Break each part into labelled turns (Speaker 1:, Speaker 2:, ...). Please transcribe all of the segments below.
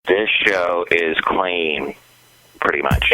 Speaker 1: This show is clean, pretty much.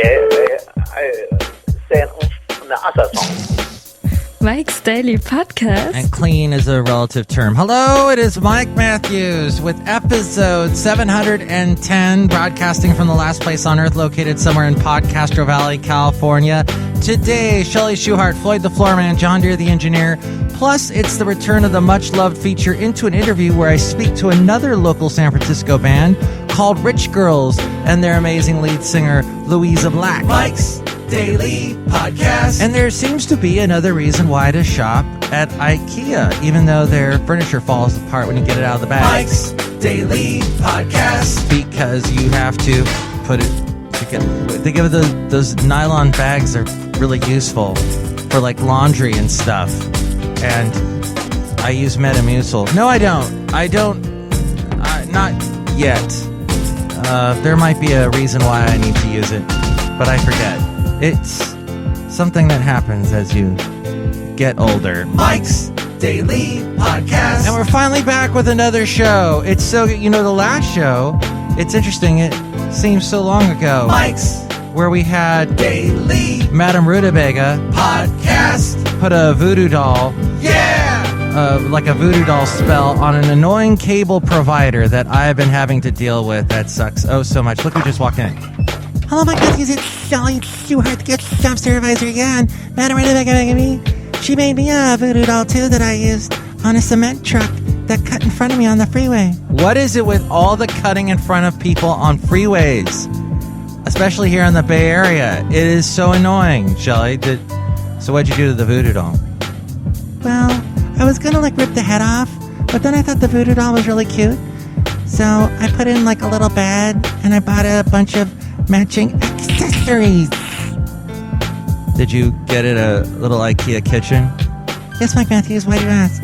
Speaker 2: Mike's Daily Podcast.
Speaker 3: And clean is a relative term. Hello, it is Mike Matthews with episode 710, broadcasting from the last place on earth, located somewhere in Podcastro Valley, California. Today, Chely Shoehart, Floyd the Floorman, John Deere the engineer. Plus, it's the return of the much-loved feature Into an Interview, where I speak to another local San Francisco band called Rich Girls and their amazing lead singer, LUISA BLACK. Mike's Daily Podcast. And there seems to be another reason why to shop at IKEA, even though their furniture falls apart when you get it out of the bag. Mike's Daily Podcast. Because you have to put it... They give those nylon bags are really useful for like laundry and stuff. And I use Metamucil. No, I don't. Not yet. There might be a reason why I need to use it, but I forget. It's something that happens as you get older. Mike's Daily Podcast. And we're finally back with another show. It's so, the last show, it's interesting, it seems so long ago. Mike's, where we had Daily Madame Rutabaga Podcast put a voodoo doll, like a voodoo doll spell on an annoying cable provider that I have been having to deal with. That sucks oh so much. Look who just walked in.
Speaker 4: Hello, my Matthews. It's Chely Shoehart, the guest shop supervisor again. Madam Rutabaga, me. She made me a voodoo doll too that I used on a cement truck that cut in front of me on the freeway.
Speaker 3: What is it with all the cutting in front of people on freeways? Especially here in the Bay Area. It is so annoying, Chely. So what'd you do to the voodoo doll?
Speaker 4: Well, I was gonna rip the head off, but then I thought the voodoo doll was really cute. So I put in a little bed and I bought a bunch of matching accessories.
Speaker 3: Did you get it a little IKEA kitchen?
Speaker 4: Yes, Mike Matthews, why do you ask?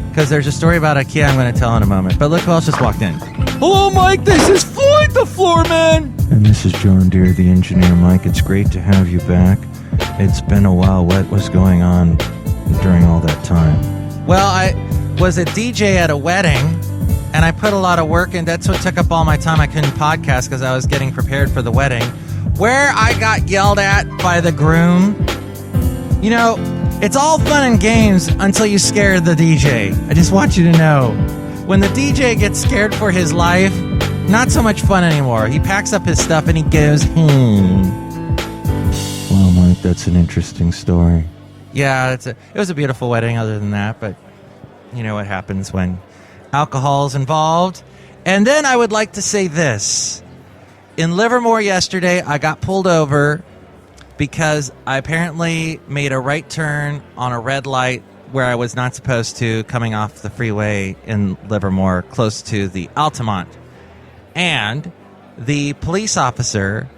Speaker 3: Because there's a story about IKEA I'm going to tell in a moment. But look who else just walked in. Hello, Mike. This is Floyd the Floorman.
Speaker 5: And this is John Deere, the engineer. Mike, it's great to have you back. It's been a while. What was going on during all that time?
Speaker 3: Well, I was a DJ at a wedding, and I put a lot of work in. That's what took up all my time. I couldn't podcast because I was getting prepared for the wedding, where I got yelled at by the groom. It's all fun and games until you scare the DJ. I just want you to know. When the DJ gets scared for his life, not so much fun anymore. He packs up his stuff and he goes home.
Speaker 5: Well, Mike, that's an interesting story.
Speaker 3: Yeah, it was a beautiful wedding other than that, but you know what happens when alcohol is involved. And then I would like to say this. In Livermore yesterday, I got pulled over because I apparently made a right turn on a red light where I was not supposed to, coming off the freeway in Livermore, close to the Altamont. And the police officer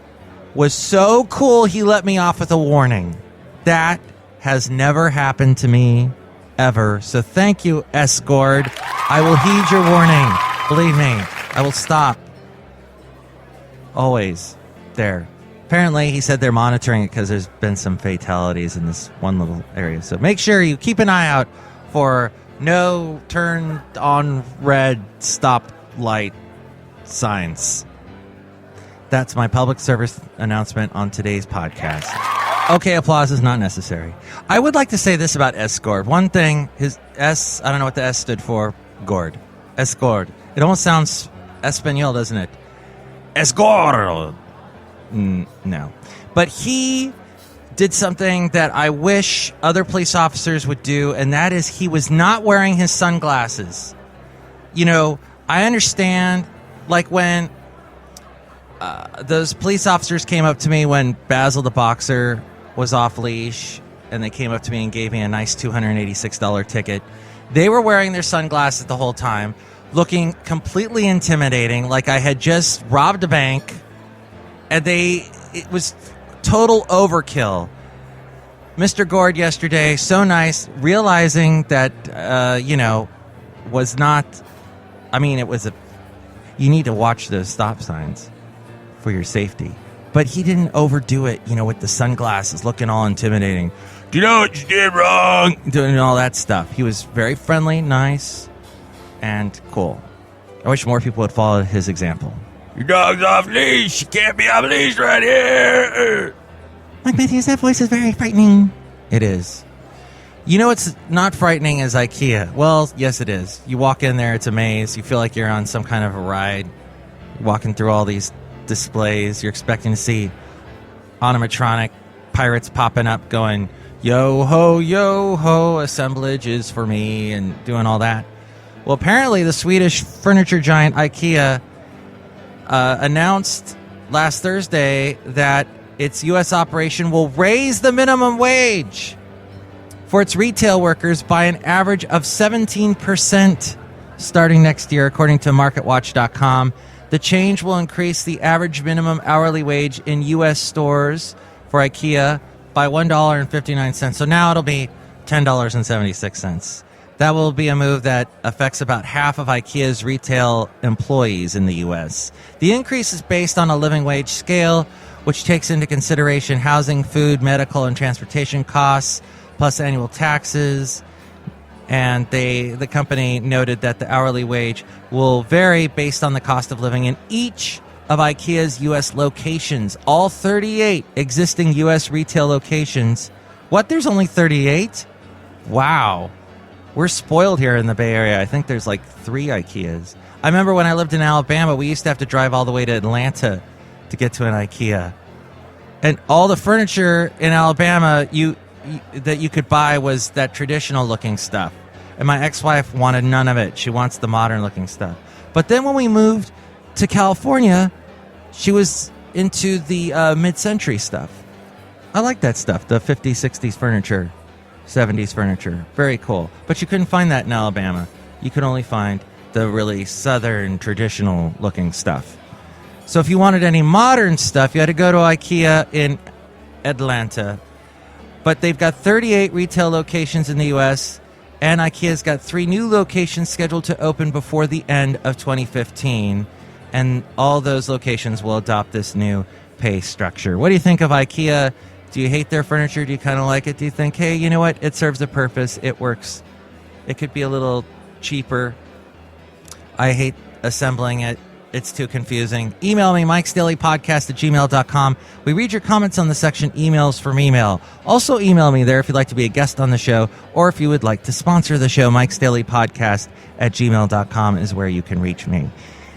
Speaker 3: was so cool, he let me off with a warning. That has never happened to me ever. So thank you, Escort. I will heed your warning. Believe me, I will stop. Always there. Apparently, he said they're monitoring it because there's been some fatalities in this one little area. So make sure you keep an eye out for no turn on red stop light signs. That's my public service announcement on today's podcast. Okay, applause is not necessary. I would like to say this about Escort. One thing, his S, I don't know what the S stood for. Gord. Escort. It almost sounds Espanol, doesn't it? Escort. No. But he did something that I wish other police officers would do, and that is he was not wearing his sunglasses. I understand, when those police officers came up to me when Basil the boxer was off leash, and they came up to me and gave me a nice $286 ticket. They were wearing their sunglasses the whole time, looking completely intimidating, like I had just robbed a bank, and it was total overkill. Mr. Gord yesterday, so nice, realizing that, was not, it was you need to watch those stop signs for your safety. But he didn't overdo it, with the sunglasses, looking all intimidating. Do you know what you did wrong? Doing all that stuff. He was very friendly, nice, and cool. I wish more people would follow his example. Your dog's off leash. You can't be off leash right here.
Speaker 4: Mike Matthews, that voice is very frightening.
Speaker 3: It is. You know what's not frightening is IKEA. Well, yes, it is. You walk in there, it's a maze. You feel like you're on some kind of a ride. You're walking through all these displays. You're expecting to see animatronic pirates popping up going, yo ho, assemblage is for me, and doing all that. Well, apparently the Swedish furniture giant IKEA announced last Thursday that its U.S. operation will raise the minimum wage for its retail workers by an average of 17% starting next year, according to MarketWatch.com. The change will increase the average minimum hourly wage in U.S. stores for IKEA by $1.59. So now it'll be $10.76. That will be a move that affects about half of IKEA's retail employees in the U.S. The increase is based on a living wage scale, which takes into consideration housing, food, medical, and transportation costs, plus annual taxes. And the company noted that the hourly wage will vary based on the cost of living in each of IKEA's U.S. locations. All 38 existing U.S. retail locations. What, there's only 38? Wow. We're spoiled here in the Bay Area. I think there's like 3 IKEAs. I remember when I lived in Alabama, we used to have to drive all the way to Atlanta to get to an IKEA. And all the furniture in Alabama that you could buy was that traditional looking stuff. And my ex-wife wanted none of it. She wants the modern looking stuff. But then when we moved to California, she was into the mid-century stuff. I like that stuff, the 50s, 60s furniture, 70s furniture. Very cool. But you couldn't find that in Alabama. You could only find the really southern, traditional looking stuff. So if you wanted any modern stuff, you had to go to IKEA in Atlanta. But they've got 38 retail locations in the U.S., and IKEA's got 3 new locations scheduled to open before the end of 2015. And all those locations will adopt this new pay structure. What do you think of IKEA? Do you hate their furniture? Do you kind of like it? Do you think, hey, you know what? It serves a purpose. It works. It could be a little cheaper. I hate assembling it. It's too confusing. Email me, MIKEs-DAILY-PODCAST@gmail.com. We read your comments on the section Emails from Email. Also email me there if you'd like to be a guest on the show, or if you would like to sponsor the show. MIKEs-DAILY-PODCAST@gmail.com is where you can reach me.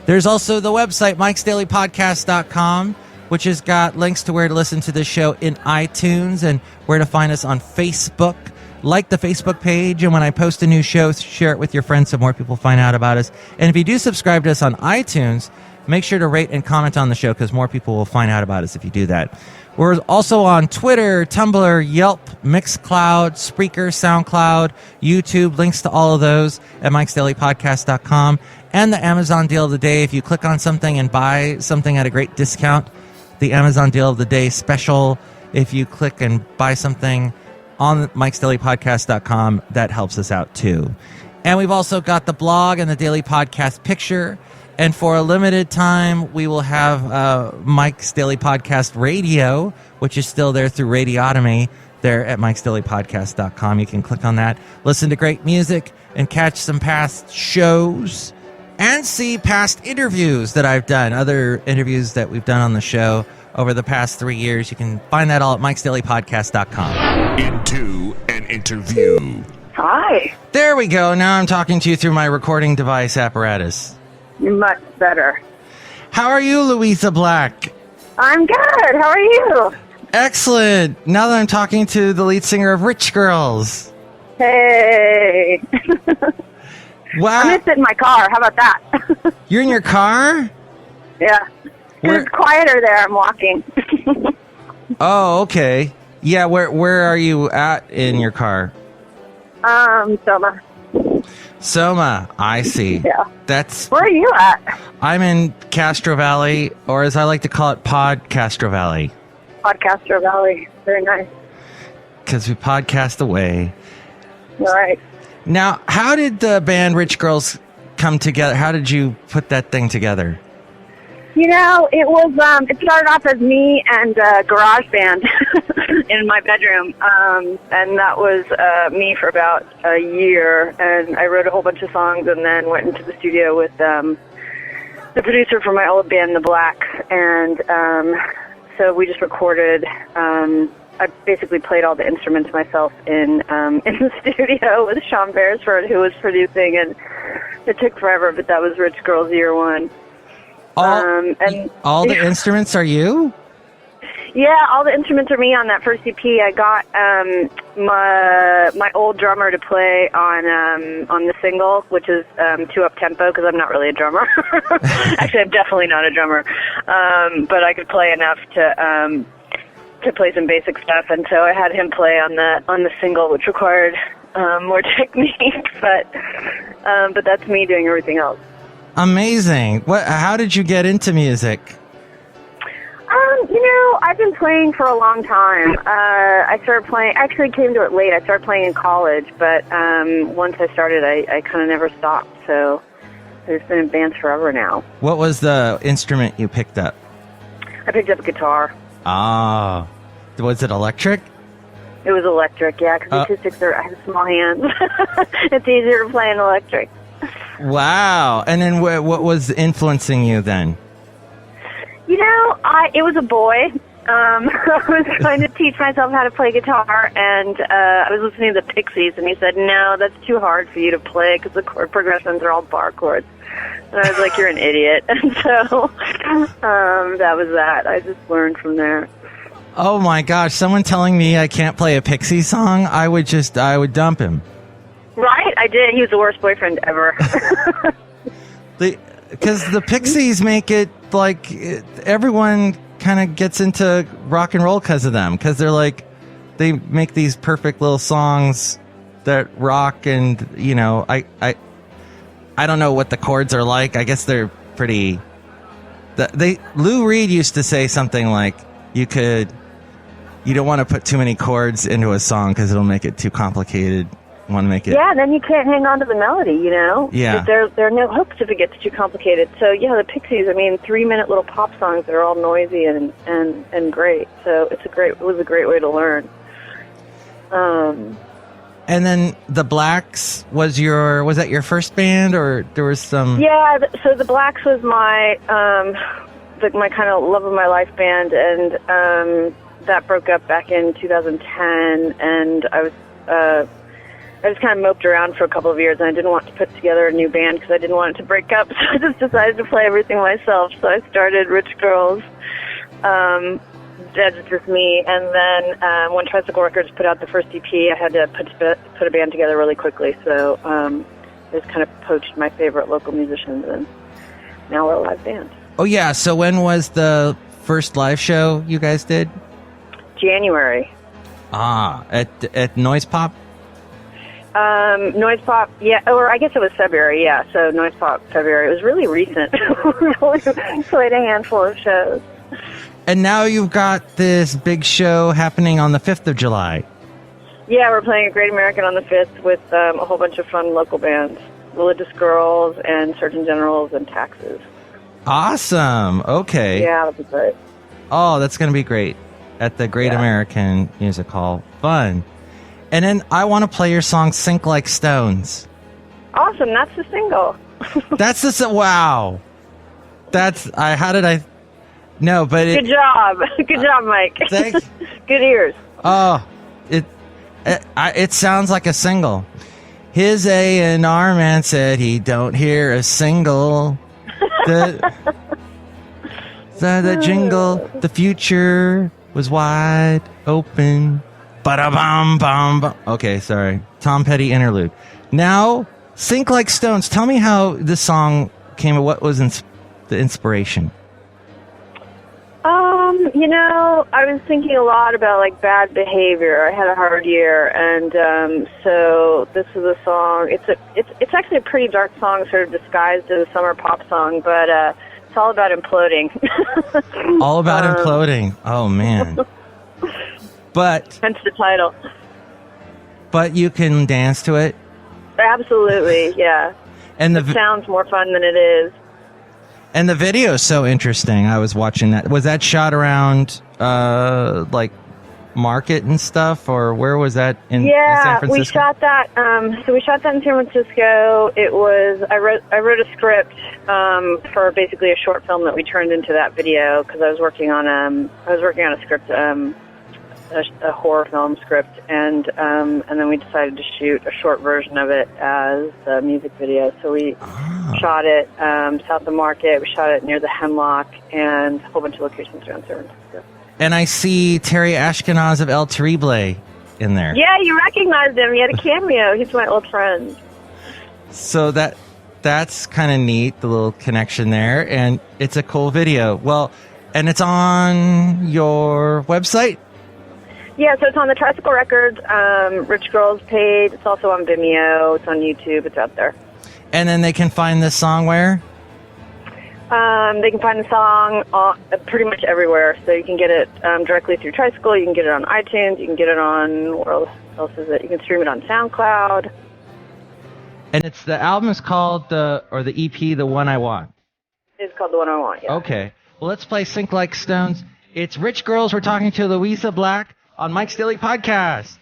Speaker 3: There's also the website, MIKES-DAILY-PODCAST.com, which has got links to where to listen to the show in iTunes and where to find us on Facebook. Like the Facebook page, and when I post a new show, share it with your friends so more people find out about us. And if you do subscribe to us on iTunes, make sure to rate and comment on the show because more people will find out about us if you do that. We're also on Twitter, Tumblr, Yelp, Mixcloud, Spreaker, SoundCloud, YouTube. Links to all of those at MIKES-DAILY-PODCAST.com. And the Amazon deal of the day. If you click on something and buy something at a great discount, the Amazon deal of the day special. If you click and buy something on MIKES-DAILY-PODCAST.com, that helps us out too. And we've also got the blog and the Daily Podcast picture. And for a limited time, we will have Mike's Daily Podcast Radio, which is still there through Radiotomy there at MIKES-DAILY-PODCAST.com. You can click on that, listen to great music, and catch some past shows, and see past interviews that I've done, other interviews that we've done on the show over the past 3 years. You can find that all at MIKES-DAILY-PODCAST.com.
Speaker 6: Into an interview.
Speaker 7: Hi.
Speaker 3: There we go. Now I'm talking to you through my recording device apparatus.
Speaker 7: Much better.
Speaker 3: How are you, LUISA Black?
Speaker 7: I'm good. How are you?
Speaker 3: Excellent. Now that I'm talking to the lead singer of Rich Girls.
Speaker 7: Hey.
Speaker 3: Wow.
Speaker 7: I'm going to sit in my car. How about that?
Speaker 3: You're in your car?
Speaker 7: Yeah. It's quieter there. I'm walking.
Speaker 3: Oh, okay. Yeah, where are you at in your car?
Speaker 7: Soma.
Speaker 3: Soma, I see.
Speaker 7: Yeah.
Speaker 3: That's.
Speaker 7: Where are you at?
Speaker 3: I'm in Castro Valley, or as I like to call it, Pod Castro Valley.
Speaker 7: Podcastro Valley. Very nice.
Speaker 3: Because we podcast away.
Speaker 7: All right.
Speaker 3: Now, how did the band Rich Girls come together? How did you put that thing together?
Speaker 7: You know, it was, it started off as me and a garage band in my bedroom. And that was me for about a year. And I wrote a whole bunch of songs and then went into the studio with the producer for my old band, The Black, and so we just recorded. I basically played all the instruments myself in the studio with Sean Beresford, who was producing, and it took forever, but that was Rich Girls Year One.
Speaker 3: All the instruments are you?
Speaker 7: Yeah, all the instruments are me on that first EP. I got my old drummer to play on the single, which is 2 up tempo, because I'm not really a drummer. Actually, I'm definitely not a drummer, but I could play enough to play some basic stuff, and so I had him play on the single, which required more technique. But that's me doing everything else.
Speaker 3: Amazing. How did you get into music?
Speaker 7: I've been playing for a long time. I started playing, actually came to it late. I started playing in college, but once I started, I kind of never stopped. So I've been in bands forever now.
Speaker 3: What was the instrument you picked up?
Speaker 7: I picked up a guitar.
Speaker 3: Ah. Was it electric?
Speaker 7: It was electric, yeah, because acoustics I have small hands. It's easier to play in electric.
Speaker 3: Wow. And then what was influencing you then?
Speaker 7: It was a boy. I was trying to teach myself how to play guitar, and I was listening to the Pixies, and he said, no, that's too hard for you to play because the chord progressions are all bar chords. And I was like, you're an idiot. And so that was that. I just learned from there.
Speaker 3: Oh, my gosh. Someone telling me I can't play a Pixie song, I would dump him.
Speaker 7: Right? I did. He was the worst boyfriend ever.
Speaker 3: Because the Pixies make it like everyone kind of gets into rock and roll because of them. Because they make these perfect little songs that rock, and I don't know what the chords are like. I guess they're pretty. Lou Reed used to say something like, you don't want to put too many chords into a song because it'll make it too complicated. Want to make it?
Speaker 7: Yeah, then you can't hang on to the melody,
Speaker 3: Yeah.
Speaker 7: There are no hooks if it gets too complicated. So, yeah, the Pixies, 3-minute little pop songs that are all noisy and great. So it was a great way to learn.
Speaker 3: And then the Blacks was that your first band, or there was some?
Speaker 7: Yeah, so the Blacks was my my kind of love of my life band, and that broke up back in 2010, and I just kind of moped around for a couple of years, and I didn't want to put together a new band because I didn't want it to break up, so I just decided to play everything myself. So I started Rich Girls. That's just me. And then when Tricycle Records put out the first EP, I had to put a band together really quickly. So I just kind of poached my favorite local musicians, and now we're a live band. Oh,
Speaker 3: yeah. So when was the first live show you guys did?
Speaker 7: January.
Speaker 3: At Noise Pop?
Speaker 7: Noise Pop, yeah, or I guess it was February, yeah, so Noise Pop, February. It was really recent. We only played a handful of shows.
Speaker 3: And now you've got this big show happening on the 5th of July.
Speaker 7: Yeah, we're playing at Great American on the 5th with a whole bunch of fun local bands. Religious Girls and Surgeon Generals and Taxes.
Speaker 3: Awesome. Okay.
Speaker 7: Yeah, that'll be great.
Speaker 3: Oh, that's going to be great. At the Great American Music Hall. Fun. And then I want to play your song Sink Like Stones.
Speaker 7: Awesome. That's the single.
Speaker 3: Wow. No, but
Speaker 7: Good job. Good job, Mike.
Speaker 3: Thanks.
Speaker 7: Good ears.
Speaker 3: Oh, it sounds like a single. His A&R man said he don't hear a single. The jingle, the future was wide open. Ba-da-bum-bum-bum. Okay, sorry. Tom Petty interlude. Now, Sink Like Stones. Tell me how this song came. What was the inspiration?
Speaker 7: I was thinking a lot about bad behavior. I had a hard year, and so this is a song. It's actually a pretty dark song, sort of disguised as a summer pop song, but it's all about imploding.
Speaker 3: All about imploding. Oh man. But
Speaker 7: hence the title.
Speaker 3: But you can dance to it?
Speaker 7: Absolutely, yeah.
Speaker 3: And
Speaker 7: it sounds more fun than it is.
Speaker 3: And the video is so interesting. I was watching that. Was that shot around market and stuff, or where was that in San
Speaker 7: Yeah,
Speaker 3: Francisco?
Speaker 7: we shot that. So we shot that in San Francisco. It was I wrote a script for basically a short film that we turned into that video because I was working on a script, a horror film script, and then we decided to shoot a short version of it as a music video. So we shot it south of Market. We shot it near the Hemlock and a whole bunch of locations around San Francisco.
Speaker 3: And I see Terry Ashkenaz of El Terrible in there.
Speaker 7: Yeah, you recognized him. He had a cameo. He's my old friend.
Speaker 3: So that's kind of neat, the little connection there, and it's a cool video. Well, and it's on your website?
Speaker 7: Yeah, so it's on the Tricycle Records Rich Girls page. It's also on Vimeo. It's on YouTube. It's out there.
Speaker 3: And then they can find this song where?
Speaker 7: They can find the song pretty much everywhere. So you can get it directly through Tricycle. You can get it on iTunes. You can get it on, where else is it? You can stream it on SoundCloud.
Speaker 3: And it's the album is called the EP, The One I Want.
Speaker 7: It's called The One I Want, yeah.
Speaker 3: Okay. Well, let's play Sink Like Stones. It's Rich Girls. We're talking to LUISA Black on Mike's Daily Podcast.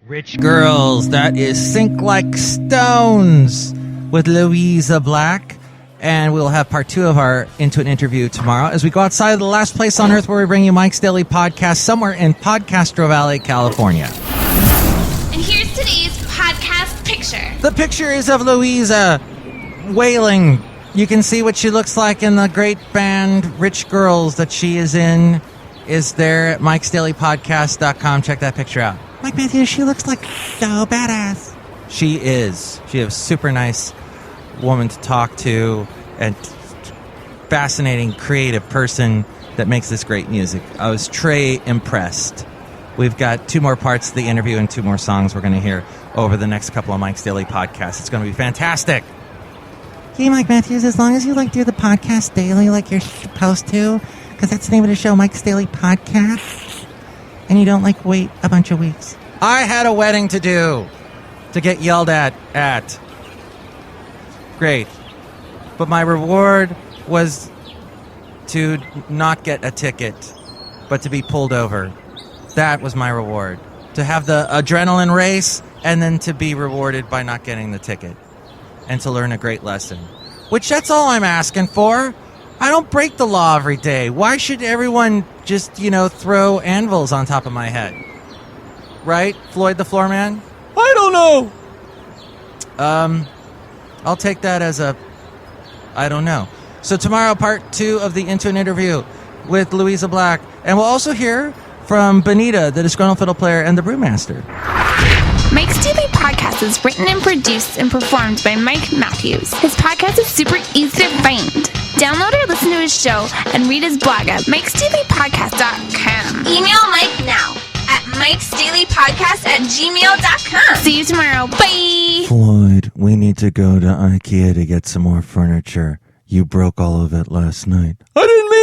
Speaker 3: Rich Girls, that is Sink Like Stones with LUISA Black. And we'll have part 2 of our Into an Interview tomorrow as we go outside of the last place on earth where we bring you Mike's Daily Podcast, somewhere in Podcastro Valley, California.
Speaker 8: And here's today's podcast picture.
Speaker 3: The picture is of LUISA wailing. You can see what she looks like in the great band Rich Girls that she is in. Is there at MIKEs-DAILY-PODCAST.com. Check that picture out.
Speaker 4: Mike Matthews, she looks like so badass.
Speaker 3: She is. She is a super nice woman to talk to and fascinating, creative person that makes this great music. I was impressed. We've got 2 more parts of the interview and 2 more songs we're going to hear over the next couple of Mike's Daily Podcasts. It's going to be fantastic.
Speaker 4: Hey, Mike Matthews, as long as you do the podcast daily like you're supposed to, because that's the name of the show, Mike's Daily Podcast, and you don't wait a bunch of weeks.
Speaker 3: I had a wedding to do to get yelled at. Great. But my reward was to not get a ticket, but to be pulled over. That was my reward. To have the adrenaline race and then to be rewarded by not getting the ticket. And to learn a great lesson. Which that's all I'm asking for. I don't break the law every day. Why should everyone just, throw anvils on top of my head? Right, Floyd the Floorman? I don't know. I'll take that as I don't know. So tomorrow, part 2 of the Into an Interview with LUISA BLACK. And we'll also hear from Benita, the Disgruntled Fiddle Player, and the Brewmaster.
Speaker 8: Mike's Daily Podcast is written and produced and performed by Mike Matthews. His podcast is super easy to find. Download or listen to his show and read his blog at MIKEs-DAILY-PODCAST.com. Email Mike now at MIKES-DAILY-PODCAST@gmail.com. See you tomorrow. Bye!
Speaker 5: Floyd, we need to go to IKEA to get some more furniture. You broke all of it last night.
Speaker 3: I didn't mean